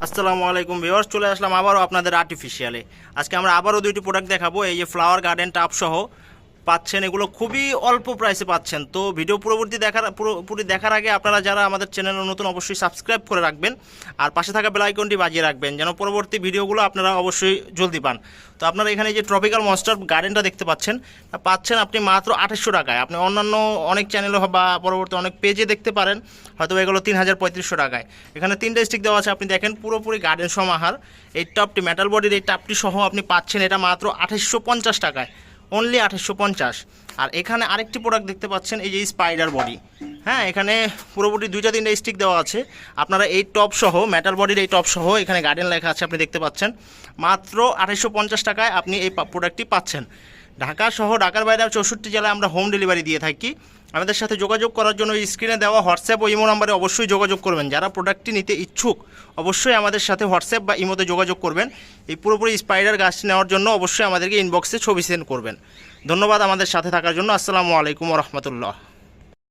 আসসালামু আলাইকুম ভিউয়ার্স, চলে আসলাম আবারও আপনাদের আর্টিফিশিয়ালে। আজকে আমরা আবারও দুইটি প্রোডাক্ট দেখাবো। এই যে ফ্লাওয়ার গার্ডেন টাব সহ পাচ্ছেন, এগুলো খুবই অল্প প্রাইসে পাচ্ছেন। তো ভিডিও পুরোপুরি দেখার আগে আপনারা যারা আমাদের চ্যানেলে নতুন অবশ্যই সাবস্ক্রাইব করে রাখবেন আর পাশে থাকা বেল আইকনটি বাজিয়ে রাখবেন যেন পরবর্তী ভিডিওগুলো আপনারা অবশ্যই জলদি পান। তো আপনারা এখানে যে ট্রপিক্যাল মনস্টার গার্ডেনটা দেখতে পাচ্ছেন আপনি মাত্র 2800 টাকায়। আপনি অন্যান্য অনেক চ্যানেলে বা পরবর্তী অনেক পেজে দেখতে পারেন হয়তো এগুলো 3500 টাকায়। এখানে 3টা স্টিক দেওয়া আছে, আপনি দেখেন পুরোপুরি গার্ডেন সমাহার। এই টপটি মেটাল বডির এই টাপটি সহ আপনি পাচ্ছেন এটা মাত্র 2850 টাকায়, অনলি 2850। আর এখানে আরেকটি প্রোডাক্ট দেখতে পাচ্ছেন, এই যে স্পাইডার বডি। হ্যাঁ, এখানে পুরোপুরি 2-3টা স্টিক দেওয়া আছে। আপনারা এই টপ সহ মেটাল বডির এই টপ সহ এখানে গার্ডেন লেখা আছে, আপনি দেখতে পাচ্ছেন মাত্র 2850 টাকায় আপনি এই প্রোডাক্টটি পাচ্ছেন। ঢাকা সহ ঢাকার বাইরে 64 জেলায় আমরা হোম ডেলিভারি দিয়ে থাকি। আমাদের সাথে যোগাযোগ করার জন্য স্ক্রিনে দেওয়া হোয়াটসঅ্যাপ ও ইমো নাম্বারে অবশ্যই যোগাযোগ করবেন। যারা প্রোডাক্টটি নিতে ইচ্ছুক অবশ্যই আমাদের সাথে হোয়াটসঅ্যাপ বা ইমোতে যোগাযোগ করবেন। এই পুরোপুরি স্পাইডার গাছটি নেওয়ার জন্য অবশ্যই আমাদেরকে ইনবক্সে ছবি সেন্ড করবেন। ধন্যবাদ আমাদের সাথে থাকার জন্য। আসসালামু আলাইকুম ওয়া রাহমাতুল্লাহ।